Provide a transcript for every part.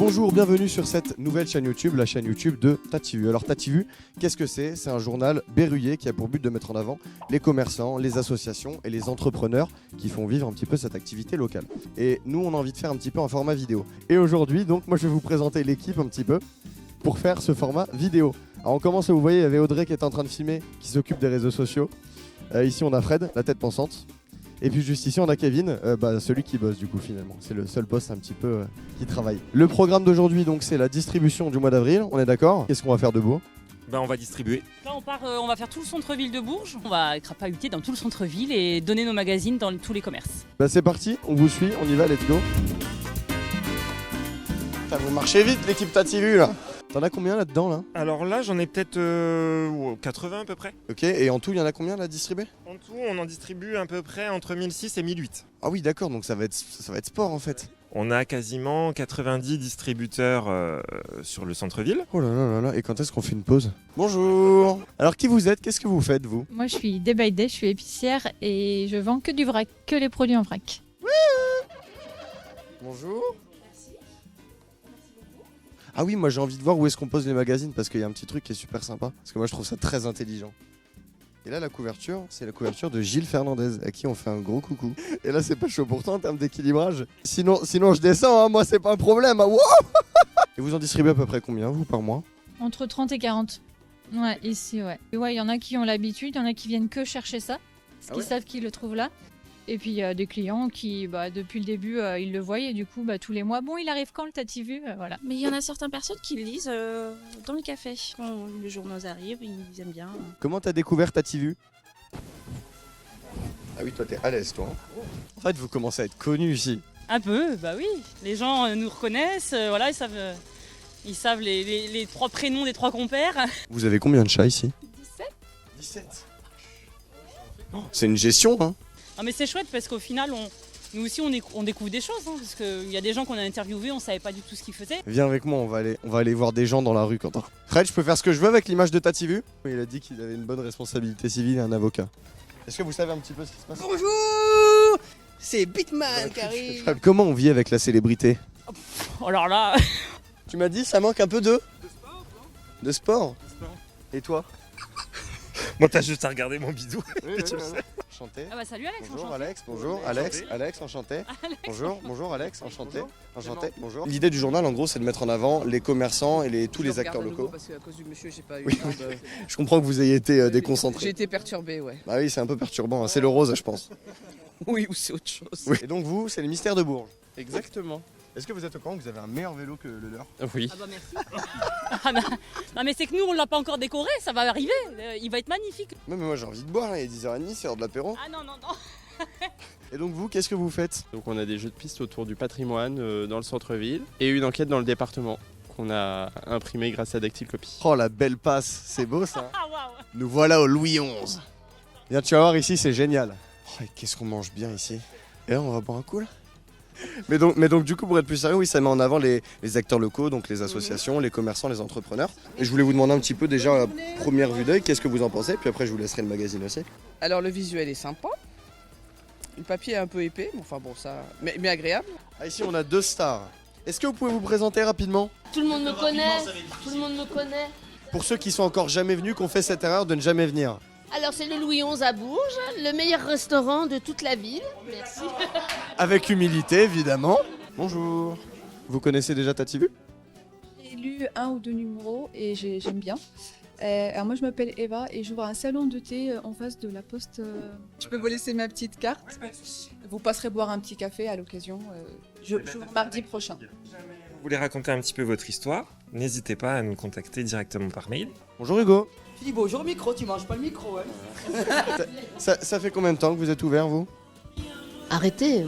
Bonjour, bienvenue sur cette nouvelle chaîne YouTube, la chaîne YouTube de Tativu. Alors Tativu, qu'est-ce que c'est? C'est un journal berruyer qui a pour but de mettre en avant les commerçants, les associations et les entrepreneurs qui font vivre un petit peu cette activité locale. Et nous, on a envie de faire un petit peu un format vidéo. Et aujourd'hui, donc, moi je vais vous présenter l'équipe un petit peu pour faire ce format vidéo. Alors on commence, vous voyez, il y avait Audrey qui est en train de filmer, qui s'occupe des réseaux sociaux. Ici on a Fred, la tête pensante. Et puis juste ici on a Kevin, celui qui bosse du coup finalement. C'est le seul boss un petit peu qui travaille. Le programme d'aujourd'hui donc c'est la distribution du mois d'avril, on est d'accord? Qu'est-ce qu'on va faire de beau? On va distribuer. Là on va faire tout le centre-ville de Bourges. On va crapahuter dans tout le centre-ville et donner nos magazines dans tous les commerces. C'est parti, on vous suit, on y va, let's go. Putain, vous marchez vite l'équipe Tativu là. T'en as combien là-dedans là? Alors là j'en ai peut-être 80 à peu près. Ok, et en tout il y en a combien là distribués? En tout on en distribue à peu près entre 1006 et 1008. Ah oui d'accord, donc ça va être sport en fait. On a quasiment 90 distributeurs sur le centre-ville. Oh là là là là, et quand est-ce qu'on fait une pause? Bonjour. Alors qui vous êtes? Qu'est-ce que vous faites vous? Moi je suis Day by Day, je suis épicière et je vends que du vrac, que les produits en vrac. Bonjour. Ah oui, moi j'ai envie de voir où est-ce qu'on pose les magazines parce qu'il y a un petit truc qui est super sympa. Parce que moi je trouve ça très intelligent. Et là la couverture, c'est la couverture de Gilles Fernandez à qui on fait un gros coucou. Et là c'est pas chaud pourtant en termes d'équilibrage. Sinon je descends, hein, moi c'est pas un problème. Hein. Wow. Et vous en distribuez à peu près combien vous par mois? Entre 30 et 40. Ouais, ici ouais. Et ouais, il y en a qui ont l'habitude, il y en a qui viennent que chercher ça. Parce qu'ils savent qu'ils le trouvent là. Et puis il y a des clients qui, depuis le début, ils le voient et du coup, tous les mois, bon, il arrive quand le Tativu, voilà. Mais il y en a certaines personnes qui le lisent dans le café. Quand les journaux arrivent, ils aiment bien. Comment t'as découvert Tativu? Ah oui, toi t'es à l'aise toi. Hein. En fait, vous commencez à être connu ici. Un peu, bah oui. Les gens nous reconnaissent, voilà, ils savent les trois prénoms des trois compères. Vous avez combien de chats ici? 17. 17. Oh, c'est une gestion, hein. Ah mais c'est chouette parce qu'au final, nous aussi on découvre des choses. Hein, parce qu'il y a des gens qu'on a interviewés, on savait pas du tout ce qu'ils faisaient. Viens avec moi, on va aller voir des gens dans la rue, Quentin. Fred, je peux faire ce que je veux avec l'image de Tativu? Il a dit qu'il avait une bonne responsabilité civile et un avocat. Est-ce que vous savez un petit peu ce qui se passe? Bonjour, c'est Bitman qui arrive. Fred, comment on vit avec la célébrité? Alors là... Tu m'as dit ça manque un peu de sport, non? De sport. Et toi? Moi t'as juste à regarder mon bidou. Enchanté. Ah bah salut Alex, Bonjour enchanté. Alex, bonjour Alex, enchanté. Bonjour Alex, enchanté. Enchanté, bonjour. bonjour. L'idée du journal en gros c'est de mettre en avant les commerçants et tous les acteurs locaux. Parce qu'à cause du monsieur, j'ai pas eu Oui, le temps de... Je comprends que vous ayez été J'ai déconcentré. été perturbé, ouais. Bah oui, c'est un peu perturbant, hein. C'est le rose je pense. Oui, ou c'est autre chose. Oui. Et donc vous, c'est les mystères de Bourges. Exactement. Est-ce que vous êtes au courant que vous avez un meilleur vélo que le leur? Oui. Ah bah merci. Ah bah, non mais c'est que nous on l'a pas encore décoré, ça va arriver, il va être magnifique. Mais moi j'ai envie de boire, là. Il est 10h30, c'est l'heure de l'apéro. Ah non. Et donc vous, qu'est-ce que vous faites? Donc on a des jeux de piste autour du patrimoine dans le centre-ville et une enquête dans le département qu'on a imprimée grâce à Dactylcopie. Oh la belle passe, c'est beau ça. Ah waouh. Nous voilà au Louis XI. Viens, tu vas voir ici, c'est génial. Oh, et qu'est-ce qu'on mange bien ici. Et là, on va boire un coup là. Mais donc du coup, pour être plus sérieux, oui, ça met en avant les acteurs locaux, donc les associations, les commerçants, les entrepreneurs. Et je voulais vous demander un petit peu déjà à la première vue d'œil, qu'est-ce que vous en pensez? Puis après, je vous laisserai le magazine aussi. Alors, le visuel est sympa. Le papier est un peu épais, mais enfin bon, ça... Mais agréable. Ah, ici, on a deux stars. Est-ce que vous pouvez vous présenter rapidement? Tout le monde me connaît, tout le monde me connaît. Pour ceux qui sont encore jamais venus, qu'on fait cette erreur de ne jamais venir. Alors c'est le Louis XI à Bourges, le meilleur restaurant de toute la ville. Merci. Avec humilité, évidemment. Bonjour. Vous connaissez déjà Tativu? J'ai lu un ou deux numéros et j'aime bien. Alors moi je m'appelle Eva et j'ouvre un salon de thé en face de la poste. Je peux vous laisser ma petite carte. Vous passerez boire un petit café à l'occasion. J'ouvre mardi prochain. Vous voulez raconter un petit peu votre histoire? N'hésitez pas à nous contacter directement par mail. Bonjour Hugo. Tu dis bonjour micro, tu manges pas le micro, hein. Ça fait combien de temps que vous êtes ouvert, vous? Arrêtez.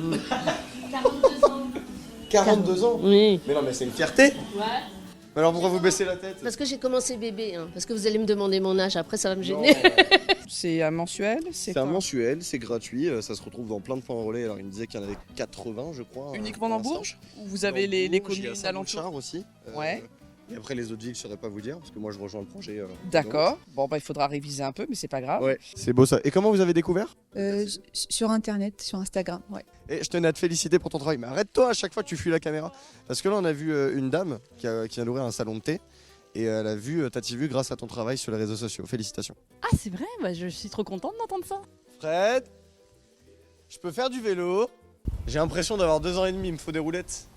42 ans. 42 ans? Oui. Mais non, mais c'est une fierté. Ouais. Mais alors pourquoi vous baissez la tête? Parce que j'ai commencé bébé, hein, parce que vous allez me demander mon âge, après ça va me gêner. C'est un mensuel, C'est un mensuel, c'est gratuit, ça se retrouve dans plein de points relais. Alors il me disait qu'il y en avait 80, je crois. Uniquement pour dans l'instant. Bourges? Ou vous avez Dans les Bourges, il y a communes alentours? Saint-Bouchard aussi. Ouais. Et après les autres villes, je saurais pas vous dire, parce que moi je rejoins le projet. D'accord. Bon, bah, il faudra réviser un peu, mais c'est pas grave. Ouais, c'est beau ça. Et comment vous avez découvert? Sur internet, sur Instagram, ouais. Et je tenais à te féliciter pour ton travail. Mais arrête-toi, à chaque fois tu fuis la caméra. Parce que là, on a vu une dame qui vient d'ouvrir un salon de thé. Et elle a vu Tati grâce à ton travail sur les réseaux sociaux. Félicitations. Ah, c'est vrai, je suis trop contente d'entendre ça. Fred, je peux faire du vélo. J'ai l'impression d'avoir 2 ans et demi, il me faut des roulettes.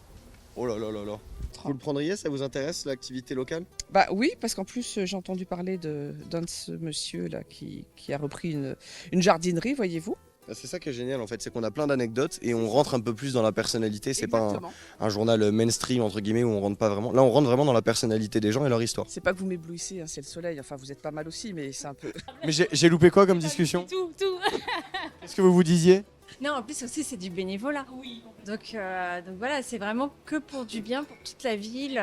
Oh là là là là. Vous le prendriez, ça vous intéresse, l'activité locale? Bah oui, parce qu'en plus, j'ai entendu parler d'un de ce monsieur là qui a repris une jardinerie, voyez-vous. C'est ça qui est génial en fait, c'est qu'on a plein d'anecdotes et on rentre un peu plus dans la personnalité. C'est pas Exactement. un journal mainstream entre guillemets où on rentre pas vraiment. Là on rentre vraiment dans la personnalité des gens et leur histoire. C'est pas que vous m'éblouissez, hein, c'est le soleil. Enfin, vous êtes pas mal aussi, mais c'est un peu. Mais j'ai loupé quoi comme discussion? Tout. Qu'est-ce que vous disiez? Non, en plus aussi c'est du bénévolat. Oui. Donc voilà, c'est vraiment que pour du bien, pour toute la ville,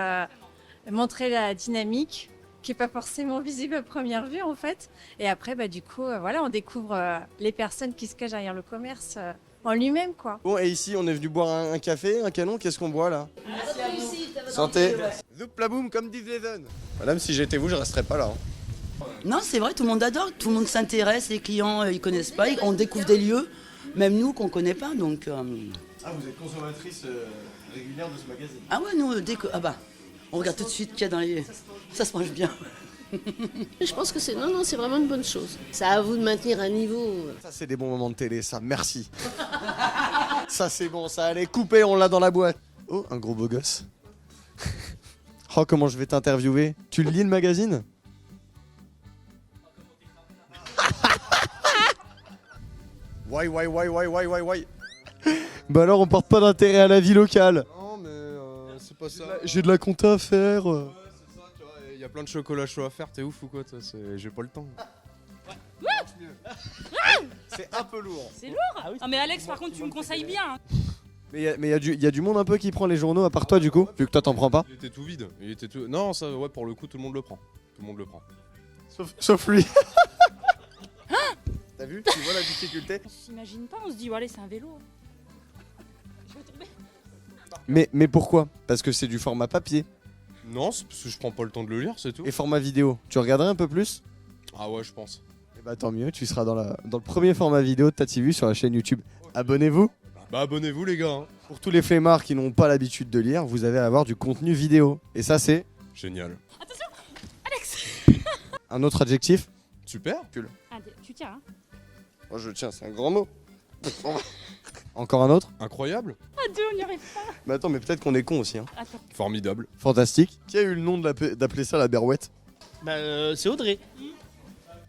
montrer la dynamique qui est pas forcément visible à première vue en fait. Et après, du coup, voilà, on découvre les personnes qui se cachent derrière le commerce en lui-même, quoi. Bon, et ici on est venu boire un café, un canon, qu'est-ce qu'on boit là? Santé. Zouplaboum comme disent les jeunes. Madame, si j'étais vous, je resterais pas là. Non, c'est vrai, tout le monde adore, tout le monde s'intéresse, les clients ils connaissent pas, on découvre des lieux, même nous qu'on connaît pas, donc. Ah, vous êtes consommatrice régulière de ce magazine? Ah ouais, nous dès que on regarde tout de suite qu'il y a dans les. Ça se mange bien. Je pense que c'est vraiment une bonne chose. C'est à vous de maintenir un niveau. Ça c'est des bons moments de télé, ça, merci. Ça c'est bon, ça allait couper, on l'a dans la boîte. Oh, un gros beau gosse. Oh, comment je vais t'interviewer. Tu le lis le magazine? Why. Bah alors on porte pas d'intérêt à la vie locale. Non mais c'est pas ça. J'ai de la compta à faire. C'est ça, tu vois, il y a plein de chocolat chaud à faire, t'es ouf ou quoi toi, j'ai pas le temps. C'est un peu lourd. C'est lourd. Ah mais Alex, par contre, tu me conseilles bien. hein. Mais il y a du monde un peu qui prend les journaux à part toi du coup, vu que toi t'en prends pas. Il était tout vide, Non, ça, ouais, pour le coup, tout le monde le prend. Tout le monde le prend. Sauf lui. T'as vu? Tu vois la difficulté? On s'imagine pas, on se dit, allez, c'est un vélo. Je vais tomber. Mais pourquoi? Parce que c'est du format papier. Non, c'est parce que je prends pas le temps de le lire, c'est tout. Et format vidéo, tu regarderais un peu plus? Ah ouais, je pense. Et bah tant mieux, tu seras dans le premier format vidéo de Tati sur la chaîne YouTube. Abonnez-vous. Bah abonnez-vous les gars. Hein. Pour tous les flemmards qui n'ont pas l'habitude de lire, vous allez avoir du contenu vidéo. Et ça c'est... Génial. Attention, Alex. Un autre adjectif? Super. Ah, tu tiens, hein. Oh, je tiens, c'est un grand mot. Encore un autre? Incroyable. À deux, on n'y arrive pas. Mais attends, mais peut-être qu'on est con aussi. Hein. Attends. Formidable. Fantastique. Qui a eu le nom d'appeler ça la berouette? C'est Audrey.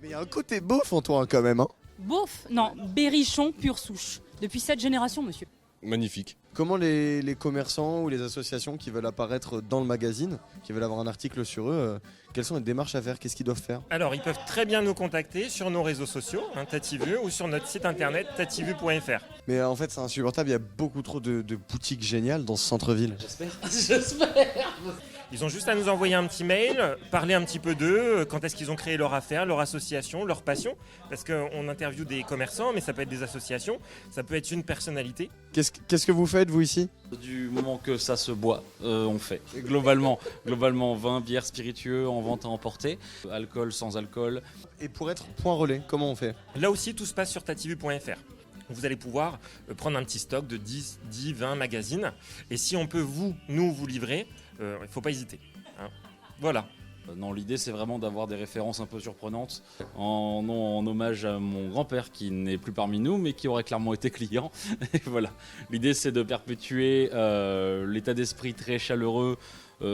Mais il y a un côté beauf en toi hein, quand même. Hein. Beauf? Non, berrichon pure souche. Depuis 7 générations, monsieur. Magnifique. Comment les commerçants ou les associations qui veulent apparaître dans le magazine, qui veulent avoir un article sur eux, quelles sont les démarches à faire? Qu'est-ce qu'ils doivent faire? Alors, ils peuvent très bien nous contacter sur nos réseaux sociaux, Tativu, ou sur notre site internet tativu.fr. Mais en fait, c'est insupportable, il y a beaucoup trop de boutiques géniales dans ce centre-ville. J'espère. Ils ont juste à nous envoyer un petit mail, parler un petit peu d'eux, quand est-ce qu'ils ont créé leur affaire, leur association, leur passion. Parce qu'on interviewe des commerçants, mais ça peut être des associations, ça peut être une personnalité. Qu'est-ce que vous faites, vous, ici? Du moment que ça se boit, on fait. Et globalement, vin, bière, spiritueux, en vente à emporter, alcool, sans alcool. Et pour être point relais, comment on fait? Là aussi, tout se passe sur tativu.fr. Vous allez pouvoir prendre un petit stock de 10, 20 magazines. Et si on peut vous livrer, il ne faut pas hésiter. Hein. Voilà. Non, l'idée c'est vraiment d'avoir des références un peu surprenantes en hommage à mon grand-père qui n'est plus parmi nous mais qui aurait clairement été client. Et voilà. L'idée c'est de perpétuer l'état d'esprit très chaleureux,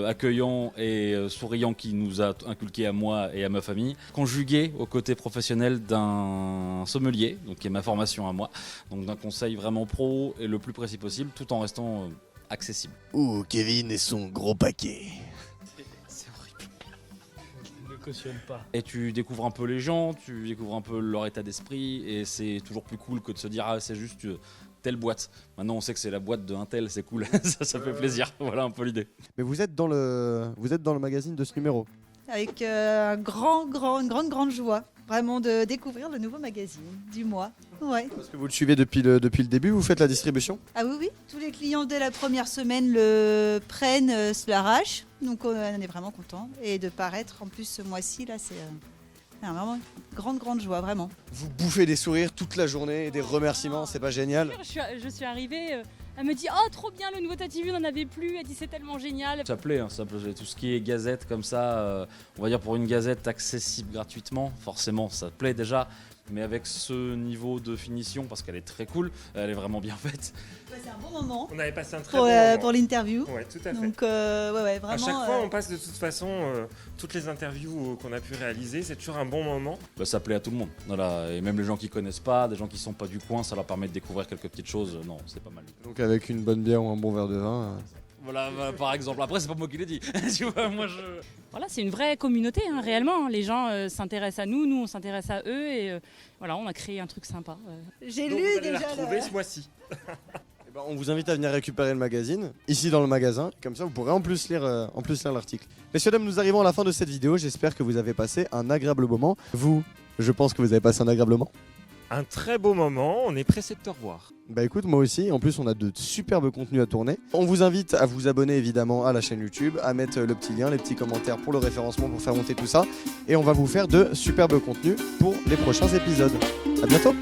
accueillant et souriant qui nous a inculqué à moi et à ma famille, conjugué au côté professionnel d'un sommelier, donc qui est ma formation à moi, donc d'un conseil vraiment pro et le plus précis possible tout en restant accessible. Ouh, Kevin et son gros paquet. C'est horrible. Je ne cautionne pas. Et tu découvres un peu les gens, tu découvres un peu leur état d'esprit et c'est toujours plus cool que de se dire ah c'est juste telle boîte. Maintenant on sait que c'est la boîte de un tel, c'est cool, ça fait plaisir. Voilà un peu l'idée. Mais vous êtes dans le magazine de ce numéro? Avec une grande joie. vraiment de découvrir le nouveau magazine du mois. Ouais. Parce que vous le suivez depuis le début, vous faites la distribution? Ah oui, oui, tous les clients dès la première semaine le prennent, se l'arrachent, donc on est vraiment content. Et de paraître en plus ce mois-ci, là, c'est vraiment une grande joie, vraiment. Vous bouffez des sourires toute la journée et des remerciements, c'est pas génial? Je suis arrivée, elle me dit « Oh, trop bien, le nouveau TatiVu, on n'en avait plus », elle dit « C'est tellement génial ». Ça plaît, tout ce qui est gazette comme ça, on va dire pour une gazette accessible gratuitement, forcément ça plaît déjà, mais avec ce niveau de finition, parce qu'elle est très cool, elle est vraiment bien faite. C'est un bon moment. On avait passé un très bon moment. Pour l'interview. Ouais, tout à fait. Donc ouais, vraiment. À chaque fois, on passe de toute façon, toutes les interviews qu'on a pu réaliser, c'est toujours un bon moment. Ça plaît à tout le monde, voilà. Et même les gens qui connaissent pas, des gens qui sont pas du coin, ça leur permet de découvrir quelques petites choses, non, c'est pas mal. Donc avec une bonne bière ou un bon verre de vin... Voilà, par exemple. Après, c'est pas moi qui l'ai dit. Tu vois, Voilà, c'est une vraie communauté, hein, réellement. Les gens s'intéressent à nous, on s'intéresse à eux, et voilà, on a créé un truc sympa. J'ai Donc lu vous allez déjà. la retrouver ce mois-ci. Eh ben, on vous invite à venir récupérer le magazine, ici dans le magasin, comme ça vous pourrez en plus lire l'article. Messieurs, dames, nous arrivons à la fin de cette vidéo, j'espère que vous avez passé un agréable moment. Vous, je pense que vous avez passé un agréable moment. Un très beau moment, on est pressé de te revoir. Bah écoute, moi aussi, en plus on a de superbes contenus à tourner. On vous invite à vous abonner évidemment à la chaîne YouTube, à mettre le petit lien, les petits commentaires pour le référencement, pour faire monter tout ça. Et on va vous faire de superbes contenus pour les prochains épisodes. À bientôt.